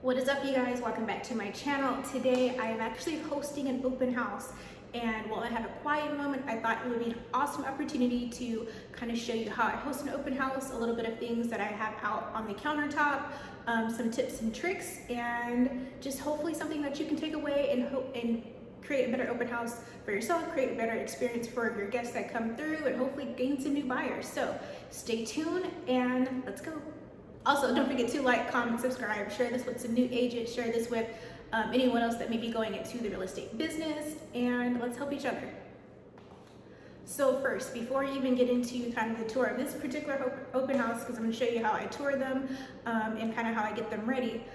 What is up, you guys? Welcome back to my channel. Today I am actually hosting an open house, and while I have a quiet moment, I thought it would be an awesome opportunity to kind of show you how I host an open house, a little bit of things that I have out on the countertop, some tips and tricks, and just hopefully something that you can take away and create a better open house for yourself, create a better experience for your guests that come through, and hopefully gain some new buyers. So stay tuned and let's go. Also, don't forget to like, comment, subscribe, share this with some new agents, share this with anyone else that may be going into the real estate business, and let's help each other. So first, before I even get into kind of the tour of this particular open house, because I'm going to show you how I tour them and kind of how I get them ready,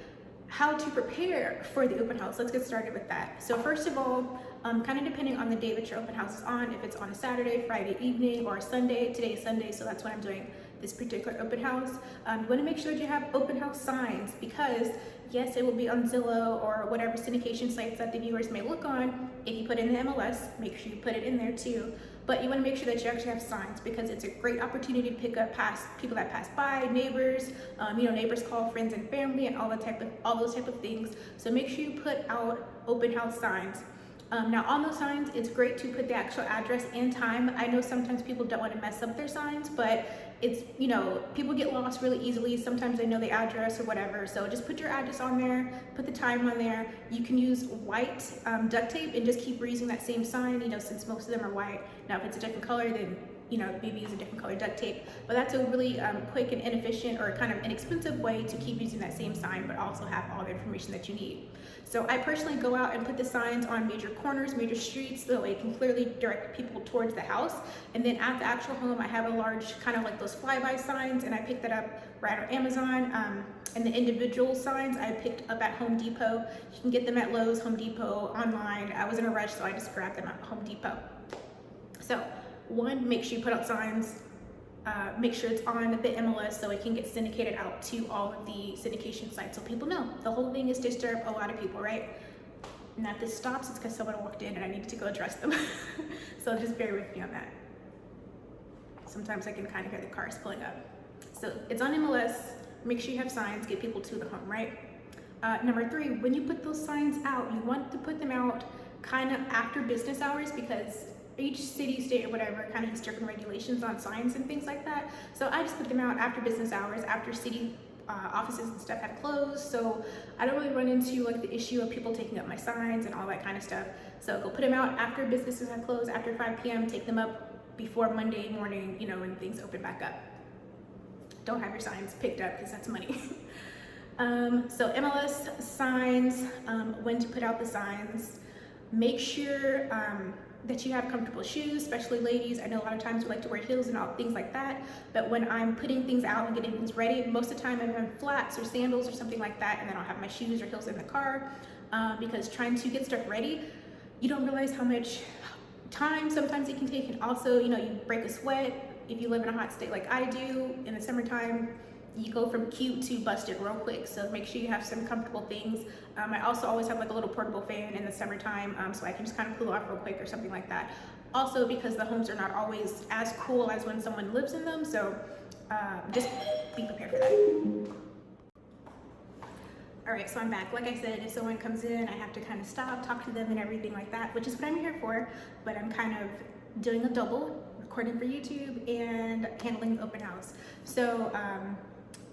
how to prepare for the open house. Let's get started with that. So first of all, kind of depending on the day that your open house is on, if it's on a Saturday, Friday evening, or a Sunday. Today is Sunday, so that's when I'm doing this particular open house. You want to make sure that you have open house signs, because yes, it will be on Zillow or whatever syndication sites that the viewers may look on. If you put in the MLS, make sure you put it in there too. But you want to make sure that you actually have signs, because it's a great opportunity to pick up people that pass by, neighbors. Neighbors call friends and family, and all those type of things. So make sure you put out open house signs. Now on those signs, it's great to put the actual address and time. I know sometimes people don't want to mess up their signs, but it's, people get lost really easily. Sometimes they know the address or whatever. So just put your address on there, put the time on there. You can use white duct tape and just keep reusing that same sign, since most of them are white. Now if it's a different color, then maybe use a different color duct tape. But that's a really quick and inefficient, or kind of inexpensive way to keep using that same sign, but also have all the information that you need. So I personally go out and put the signs on major corners, major streets, so it can clearly direct people towards the house. And then at the actual home, I have a large, kind of like those flyby signs, and I picked that up right on Amazon. And the individual signs I picked up at Home Depot. You can get them at Lowe's, Home Depot, online. I was in a rush, so I just grabbed them at Home Depot. So one, make sure you put out signs, make sure it's on the MLS so it can get syndicated out to all of the syndication sites so people know. The whole thing is to disturb a lot of people, right? Now if this stops, it's because someone walked in and I needed to go address them. So just bear with me on that. Sometimes I can kind of hear the cars pulling up. So it's on MLS, make sure you have signs, get people to the home, right? Number 3, when you put those signs out, you want to put them out kind of after business hours, because each city, state, or whatever kind of has different regulations on signs and things like that. So I just put them out after business hours, after city offices and stuff have closed. So I don't really run into like the issue of people taking up my signs and all that kind of stuff. So go put them out after businesses have closed, after 5 p.m., take them up before Monday morning, when things open back up. Don't have your signs picked up, because that's money. So MLS signs, when to put out the signs. Make sure that you have comfortable shoes, especially ladies. I know a lot of times we like to wear heels and all things like that, but when I'm putting things out and getting things ready, most of the time I'm in flats or sandals or something like that, and then I'll have my shoes or heels in the car, because trying to get stuff ready, you don't realize how much time sometimes it can take. And also, you break a sweat if you live in a hot state like I do. In the summertime, you go from cute to busted real quick. So make sure you have some comfortable things. I also always have like a little portable fan in the summertime, so I can just kind of cool off real quick or something like that. Also, because the homes are not always as cool as when someone lives in them, so just be prepared for that. All right, so I'm back. Like I said, if someone comes in, I have to kind of stop, talk to them and everything like that, which is what I'm here for, but I'm kind of doing a double, recording for YouTube and handling the open house. So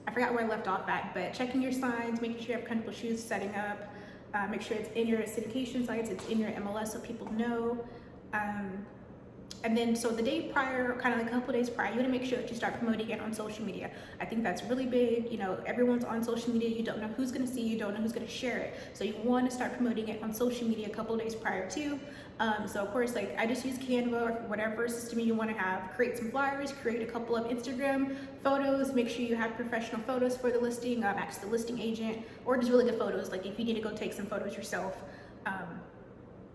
I forgot where I left off at, but checking your signs, making sure you have comfortable shoes, setting up, make sure it's in your syndication sites, it's in your MLS so people know. And then, so the day prior, kind of like a couple days prior, you want to make sure that you start promoting it on social media. I think that's really big. Everyone's on social media. You don't know who's going to see you, don't know who's going to share it. So you want to start promoting it on social media a couple of days prior too. So of course, like I just use Canva or whatever system you want to have. Create some flyers, create a couple of Instagram photos. Make sure you have professional photos for the listing. Ask the listing agent, or just really good photos. Like if you need to go take some photos yourself,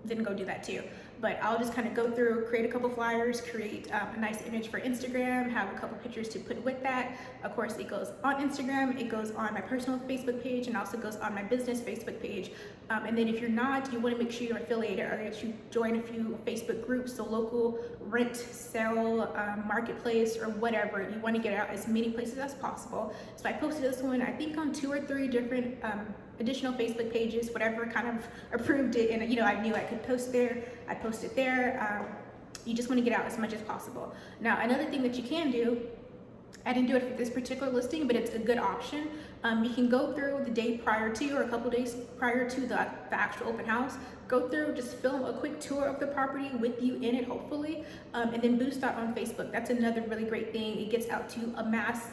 then go do that too. but I'll just kind of go through, create a couple flyers, create a nice image for Instagram, have a couple pictures to put with that. Of course, it goes on Instagram, it goes on my personal Facebook page, and also goes on my business Facebook page. And then if you're not, you want to make sure you're affiliated, or that you join a few Facebook groups, so local rent, sell, marketplace, or whatever. You want to get out as many places as possible. So I posted this one, I think, on 2 or 3 different additional Facebook pages, whatever kind of approved it, and I knew I could post there. I posted there. You just want to get out as much as possible. Now, another thing that you can do, I didn't do it for this particular listing, but it's a good option. You can go through the day prior to, or a couple days prior to the actual open house, go through, just film a quick tour of the property with you in it, hopefully, and then boost that on Facebook. That's another really great thing. It gets out to a mass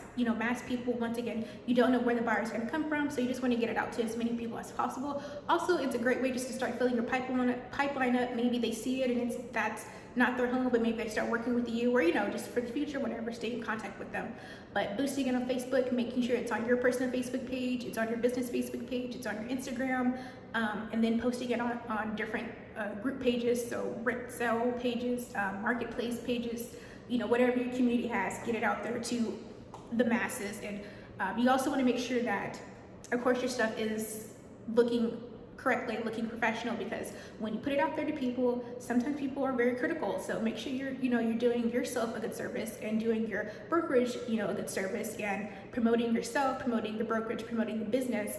people. Once again, you don't know where the buyer is going to come from, so you just want to get it out to as many people as possible. Also, it's a great way just to start filling your pipeline up. Maybe they see it and that's not their home, but maybe they start working with you, or just for the future, whatever, stay in contact with them. But boosting it on Facebook, making sure it's on your personal Facebook page, it's on your business Facebook page, it's on your Instagram, and then posting it on different group pages, so rent, sell pages, marketplace pages, whatever your community has, get it out there to the masses. And you also want to make sure that, of course, your stuff is looking correctly, looking professional, because when you put it out there to people, sometimes people are very critical. So make sure you're doing yourself a good service, and doing your brokerage a good service, and promoting yourself, promoting the brokerage, promoting the business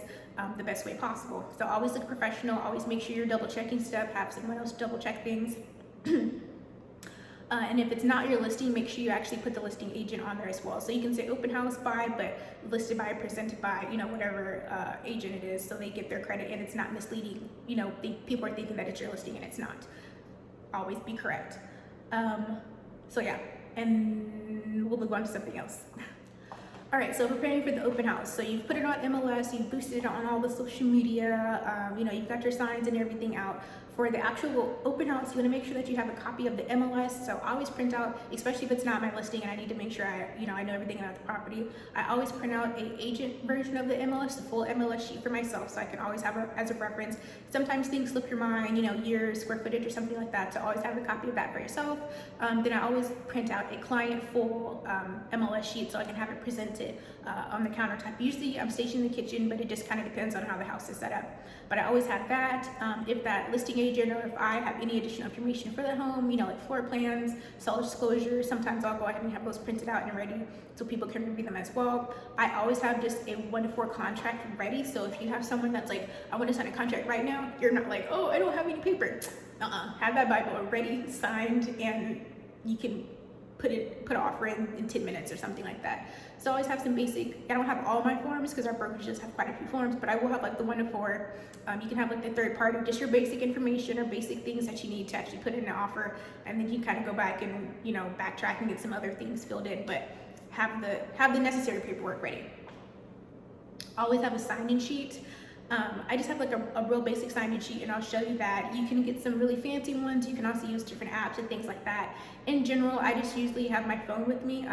the best way possible. So always look professional, always make sure you're double checking stuff, have someone else double check things. And if it's not your listing, make sure you actually put the listing agent on there as well. So you can say open house by, but listed by, presented by, whatever agent it is, so they get their credit and it's not misleading. People are thinking that it's your listing and it's not. Always be correct. So yeah, and we'll move on to something else. All right, so preparing for the open house. So you've put it on MLS, you've boosted it on all the social media, you've got your signs and everything out. For the actual open house, you want to make sure that you have a copy of the MLS. So I always print out, especially if it's not my listing and I need to make sure I know everything about the property. I always print out an agent version of the MLS, the full MLS sheet for myself, so I can always have it as a reference. Sometimes things slip your mind, years, square footage, or something like that. So always have a copy of that for yourself. Then I always print out a client full MLS sheet so I can have it presented on the countertop. Usually I'm stationed in the kitchen, but it just kind of depends on how the house is set up. But I always have that. If that listing agent, or if I have any additional information for the home, like floor plans, seller disclosures, sometimes I'll go ahead and have those printed out and ready so people can review them as well. I always have just a 1-to-4 contract ready. So if you have someone that's like, I want to sign a contract right now, you're not like, oh, I don't have any paper. Have that Bible ready, signed, and you can put an offer in 10 minutes or something like that. So I always have some basic, I don't have all my forms because our brokerages have quite a few forms, but I will have like the 1-to-4. You can have like the third party, just your basic information or basic things that you need to actually put in an offer, and then you kind of go back and backtrack and get some other things filled in, but have the necessary paperwork ready. Always have a sign-in sheet. I just have like a real basic sign-in sheet, and I'll show you that. You can get some really fancy ones. You can also use different apps and things like that. In general, I just usually have my phone with me.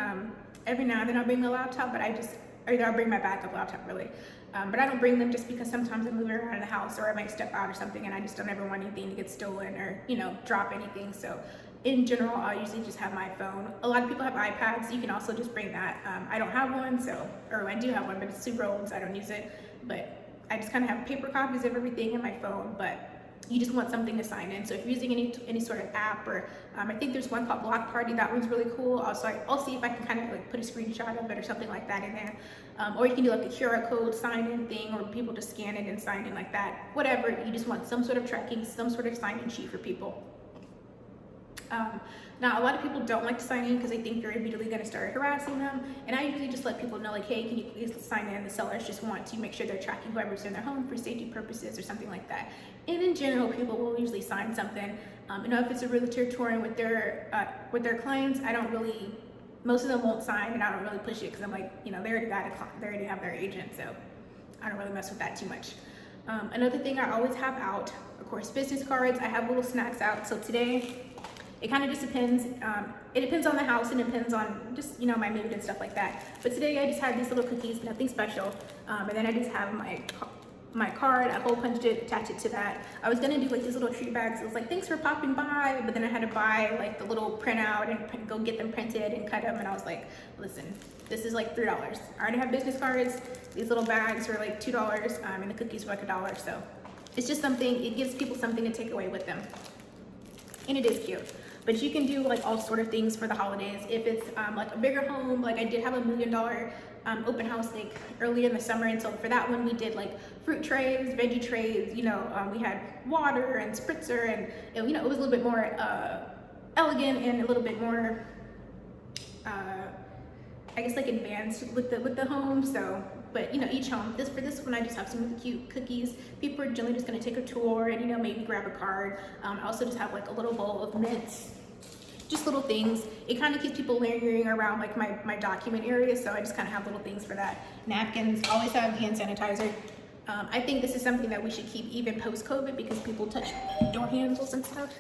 Every now and then I'll bring my laptop, but I'll bring my backup laptop really. But I don't bring them just because sometimes I'm moving around the house, or I might step out or something, and I just don't ever want anything to get stolen or drop anything. So in general, I usually just have my phone. A lot of people have iPads. You can also just bring that. I don't have one, or I do have one, but it's super old, so I don't use it. But I just kind of have paper copies of everything in my phone, but you just want something to sign in. So if you're using any sort of app, or I think there's one called Block Party, that one's really cool. Also, I'll see if I can kind of like put a screenshot of it or something like that in there. Or you can do like a QR code sign-in thing, or people just scan it and sign in like that. Whatever, you just want some sort of tracking, some sort of sign-in sheet for people. Now, a lot of people don't like to sign in because they think you're immediately going to start harassing them. And I usually just let people know, like, hey, can you please sign in? The sellers just want to make sure they're tracking whoever's in their home for safety purposes or something like that. And in general, people will usually sign something. If it's a realtor touring with their clients, most of them won't sign, and I don't really push it because I'm like, they already have their agent, so I don't really mess with that too much. Another thing I always have out, of course, business cards. I have little snacks out. So today, it kind of just depends. It depends on the house, and it depends on just, my mood and stuff like that. But today I just had these little cookies, nothing special. And then I just have my card, I hole punched it, attached it to that. I was gonna do like these little treat bags. It was like, thanks for popping by, but then I had to buy like the little printout and go get them printed and cut them. And I was like, listen, this is like $3. I already have business cards. These little bags were like $2, and the cookies were like $1. So it's just something, it gives people something to take away with them. And it is cute. But you can do like all sort of things for the holidays. If it's like a bigger home, like I did have $1 million open house like early in the summer, and so for that one we did like fruit trays, veggie trays, you know, we had water and spritzer, and you know, it was a little bit more elegant and a little bit more I guess like advanced with the home. So, but you know, each home, for this one I just have some really cute cookies. People are generally just going to take a tour and, you know, maybe grab a card. I also just have like a little bowl of mints, just little things. It kind of keeps people lingering around like my document area, so I just kind of have little things for that. Napkins, always have hand sanitizer. I think this is something that we should keep even post-COVID because people touch door handles and stuff.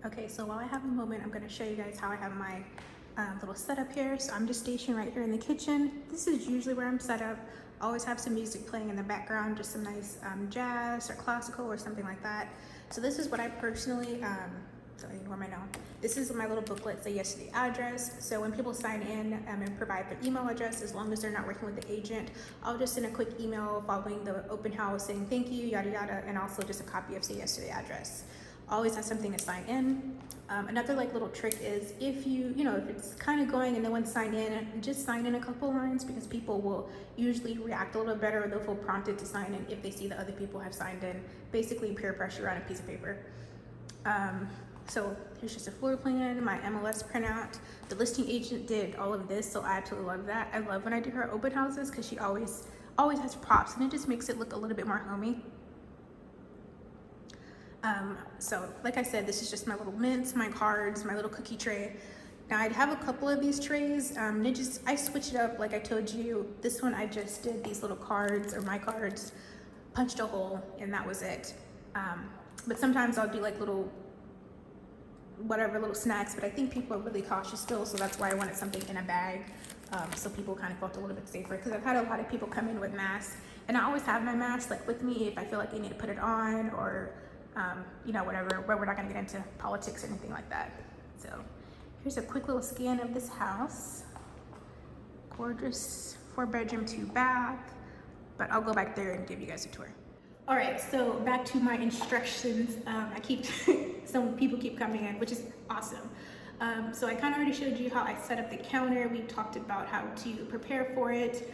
Okay, so while I have a moment, I'm going to show you guys how I have my little setup here. So I'm just stationed right here in the kitchen. This is usually where I'm set up. I always have some music playing in the background, just some nice jazz or classical or something like that. So this is what I personally, sorry, where am I now? This is my little booklet, Say Yes to the Address. So when people sign in and provide their email address, as long as they're not working with the agent, I'll just send a quick email following the open house saying thank you, yada yada, and also just a copy of Say Yes to the Address. Always have something to sign in. Another like little trick is if if it's kind of going and no one signed in, just sign in a couple lines, because people will usually react a little better, or they'll feel prompted to sign in if they see that other people have signed in. Basically peer pressure on a piece of paper. So here's just a floor plan, my MLS printout. The listing agent did all of this, so I absolutely love that. I love when I do her open houses because she always has props, and it just makes it look a little bit more homey. So like I said, this is just my little mints, my cards, my little cookie tray. Now I'd have a couple of these trays, I switch it up. Like I told you, this one I just did these little cards, or my cards, punched a hole, and that was it. But sometimes I'll do like little snacks, but I think people are really cautious still, so that's why I wanted something in a bag, so people kind of felt a little bit safer, because I've had a lot of people come in with masks, and I always have my mask like with me if I feel like I need to put it on, or whatever, where we're not going to get into politics or anything like that. So here's a quick little scan of this house. Gorgeous 4-bedroom, 2-bath, but I'll go back there and give you guys a tour. All right, so back to my instructions. Some people keep coming in, which is awesome. So I kind of already showed you how I set up the counter. We talked about how to prepare for it.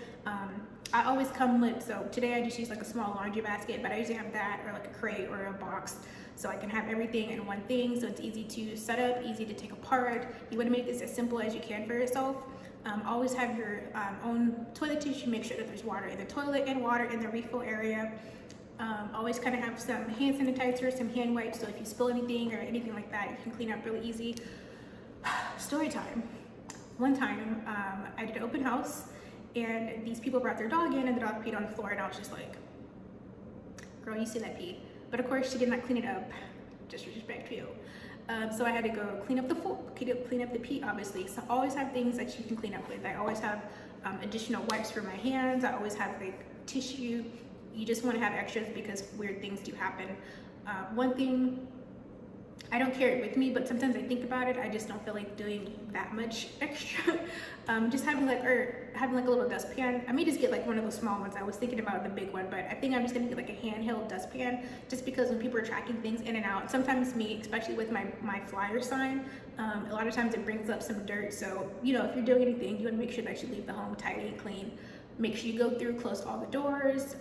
I always come with, so today I just use like a small laundry basket, but I usually have that, or like a crate or a box, so I can have everything in one thing, so it's easy to set up, easy to take apart. You want to make this as simple as you can for yourself. Always have your own toilet tissue. Make sure that there's water in the toilet and water in the refill area. Always kind of have some hand sanitizer, some hand wipes, so if you spill anything or anything like that, you can clean up really easy. Story time. One time I did an open house, and these people brought their dog in, and the dog peed on the floor, and I was just like, girl, you see that pee? But of course she did not clean it up, disrespect to you. So I had to go clean up the clean up the pee, obviously. So I always have things that you can clean up with. I always have additional wipes for my hands. I always have like tissue. You just want to have extras because weird things do happen. One thing, I don't carry it with me, but sometimes I think about it, I just don't feel like doing that much extra. Just having like a little dustpan. I may just get like one of those small ones. I was thinking about the big one, but I think I'm just gonna get like a handheld dustpan, just because when people are tracking things in and out, sometimes me, especially with my flyer sign, a lot of times it brings up some dirt. So, if you're doing anything, you wanna make sure that you leave the home tidy and clean. Make sure you go through, close all the doors,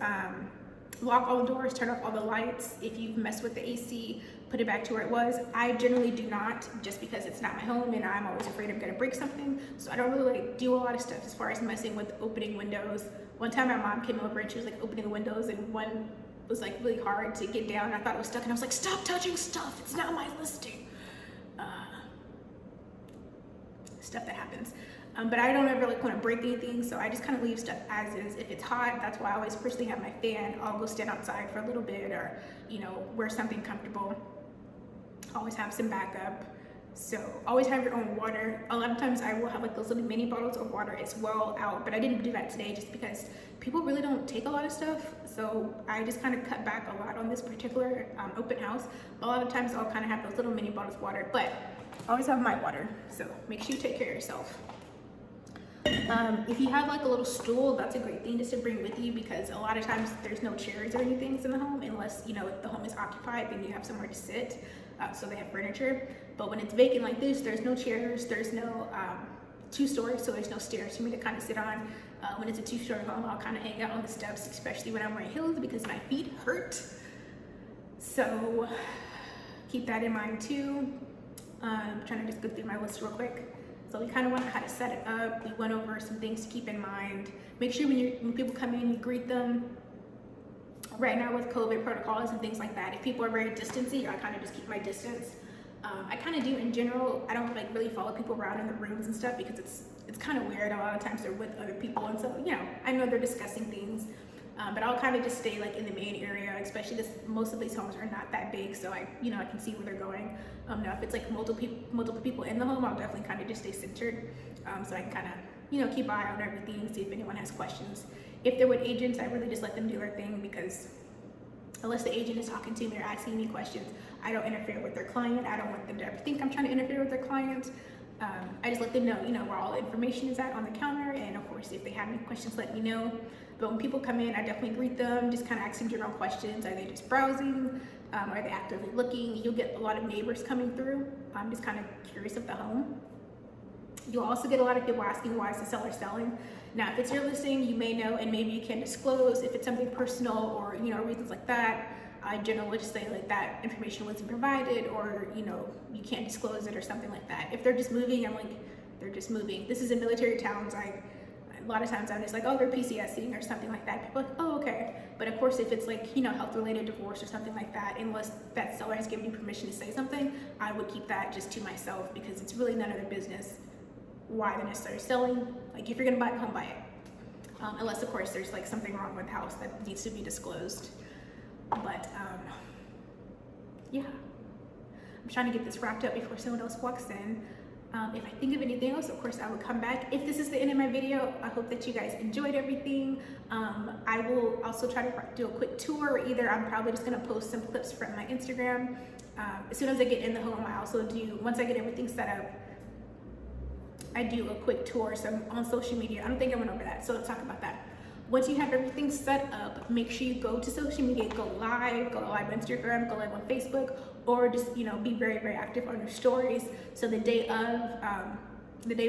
lock all the doors, turn off all the lights. If you've messed with the AC, put it back to where it was. I generally do not, just because it's not my home and I'm always afraid I'm gonna break something. So I don't really do a lot of stuff as far as messing with opening windows. One time my mom came over and she was like opening the windows, and one was like really hard to get down. I thought it was stuck, and I was like, stop touching stuff, it's not my listing. Stuff that happens. But I don't ever like want to break anything, so I just kind of leave stuff as is. If it's hot, that's why I always personally have my fan. I'll go stand outside for a little bit, or wear something comfortable. Always have some backup. So always have your own water. A lot of times I will have like those little mini bottles of water as well out, but I didn't do that today just because people really don't take a lot of stuff. So I just kind of cut back a lot on this particular open house. A lot of times I'll kind of have those little mini bottles of water, but I always have my water. So make sure you take care of yourself. If you have like a little stool, that's a great thing just to bring with you, because a lot of times there's no chairs or anything in the home unless, you know, if the home is occupied, then you have somewhere to sit. So they have furniture. But when it's vacant like this, there's no chairs, there's no two-story, so there's no stairs for me to kind of sit on. When it's a two-story home, I'll kind of hang out on the steps, especially when I'm wearing heels because my feet hurt. So keep that in mind too. I'm trying to just go through my list real quick. So we kind of went how to set it up. We went over some things to keep in mind. Make sure when people come in, you greet them. Right now with COVID protocols and things like that, if people are very distancing, I kind of just keep my distance. I kind of do in general. I don't like really follow people around in the rooms and stuff because it's kind of weird. A lot of times they're with other people, and so, you know, I know they're discussing things, but I'll kind of just stay like in the main area, especially most of these homes are not that big, so I can see where they're going. Now if it's like multiple people in the home, I'll definitely kind of just stay centered, so I can kind of, keep an eye on everything, see if anyone has questions. If they're with agents, I really just let them do their thing, because unless the agent is talking to me or asking me questions, I don't interfere with their client. I don't want them to ever think I'm trying to interfere with their client. I just let them know, where all the information is at on the counter, and of course, if they have any questions, let me know. But when people come in, I definitely greet them, just kind of ask them general questions. Are they just browsing? Are they actively looking? You'll get a lot of neighbors coming through. I'm just kind of curious of the home. You'll also get a lot of people asking, why is the seller selling? Now, if it's your listing, you may know, and maybe you can disclose. If it's something personal or, reasons like that, I generally just say like that information wasn't provided, or, you can't disclose it or something like that. If they're just moving, I'm like, they're just moving. This is in military towns. A lot of times I'm just like, oh, they're PCSing or something like that. People are like, oh, okay. But of course, if it's like, health-related divorce or something like that, unless that seller has given you permission to say something, I would keep that just to myself, because it's really none of their business why they're necessarily selling. Like, if you're gonna buy it, come buy it. Unless of course there's like something wrong with the house that needs to be disclosed. But yeah, I'm trying to get this wrapped up before someone else walks in. If I think of anything else, of course I will come back. If this is the end of my video, I hope that you guys enjoyed everything. I will also try to do a quick tour, or either I'm probably just gonna post some clips from my Instagram. As soon as I get in the home, I also do, once I get everything set up, I do a quick tour on social media. I don't think I went over that, so let's talk about that. Once you have everything set up, make sure you go to social media, go live on Instagram, go live on Facebook, or just, be very, very active on your stories. So the day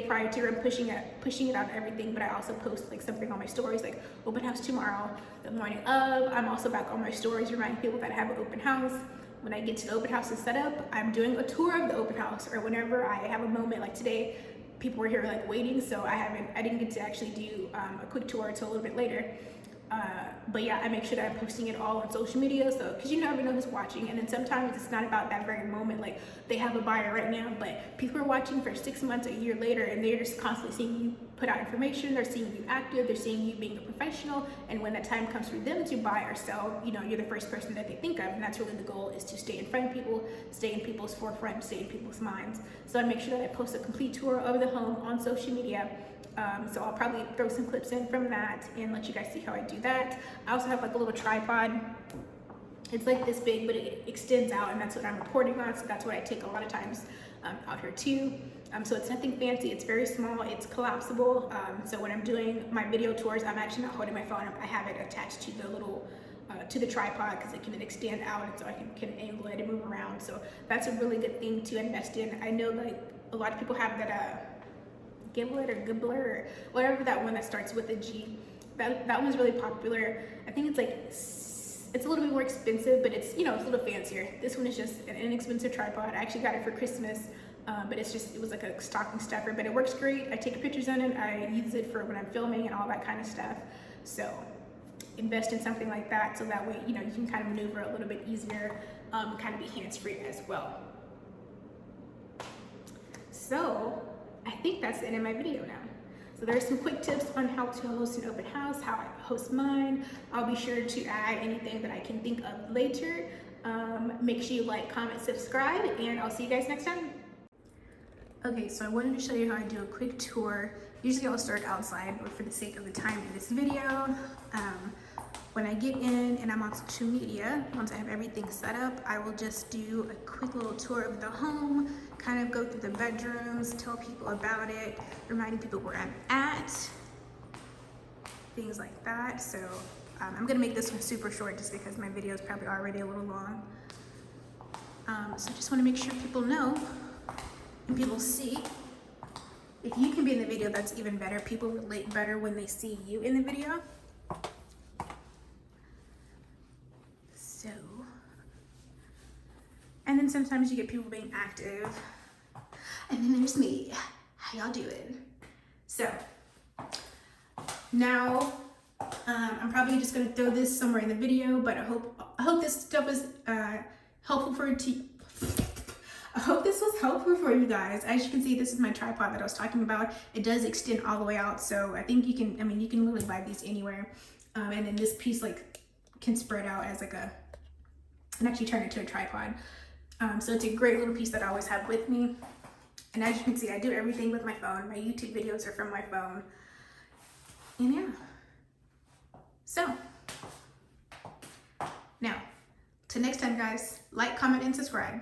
prior to, I'm pushing it out and everything, but I also post like something on my stories, like open house tomorrow, the morning of. I'm also back on my stories reminding people that I have an open house. When I get to the open house and set up, I'm doing a tour of the open house, or whenever I have a moment, like today, people were here like waiting, so I didn't get to actually do a quick tour until a little bit later. But yeah, I make sure that I'm posting it all on social media, so because you never know who's watching. And then sometimes it's not about that very moment, like they have a buyer right now, but people are watching for 6 months, a year later, and they're just constantly seeing you put out information. They're seeing you active, they're seeing you being a professional, and when that time comes for them to buy or sell, you're the first person that they think of. And that's really the goal, is to stay in front of people, stay in people's forefront, stay in people's minds. So I make sure that I post a complete tour of the home on social media. So I'll probably throw some clips in from that and let you guys see how I do that. I also have like a little tripod. It's like this big, but it extends out, and that's what I'm recording on. So that's what I take a lot of times out here too. So it's nothing fancy. It's very small. It's collapsible. So when I'm doing my video tours, I'm actually not holding my phone. I have it attached to the little to the tripod, because it can extend out, and so I can angle it and move around. So that's a really good thing to invest in. I know like a lot of people have that Giblet or Gibbler or whatever, that one that starts with a G. That one's really popular. I think it's a little bit more expensive, but it's, it's a little fancier. This one is just an inexpensive tripod. I actually got it for Christmas, but it was like a stocking stuffer, but it works great. I take pictures on it. I use it for when I'm filming and all that kind of stuff. So invest in something like that, so that way, you can kind of maneuver a little bit easier, kind of be hands-free as well. So I think that's the end of my video now. So there's some quick tips on how to host an open house, how I host mine. I'll be sure to add anything that I can think of later. Make sure you like, comment, subscribe, and I'll see you guys next time. Okay, so I wanted to show you how I do a quick tour. Usually I'll start outside, but for the sake of the time in this video, when I get in and I'm on social media, once I have everything set up, I will just do a quick little tour of the home, kind of go through the bedrooms, tell people about it, reminding people where I'm at, things like that. So I'm gonna make this one super short just because my video is probably already a little long. So I just wanna make sure people know and people see. If you can be in the video, that's even better. People relate better when they see you in the video. So, and then sometimes you get people being active. And then there's me. How y'all doing? So, now I'm probably just gonna throw this somewhere in the video, but I hope this stuff is helpful for you. I hope this was helpful for you guys. As you can see, this is my tripod that I was talking about. It does extend all the way out, so I think you can, you can literally buy these anywhere. And then this piece like can spread out as like and actually turn it to a tripod. So it's a great little piece that I always have with me. And as you can see, I do everything with my phone. My YouTube videos are from my phone. And yeah. So, now, till next time guys, like, comment, and subscribe.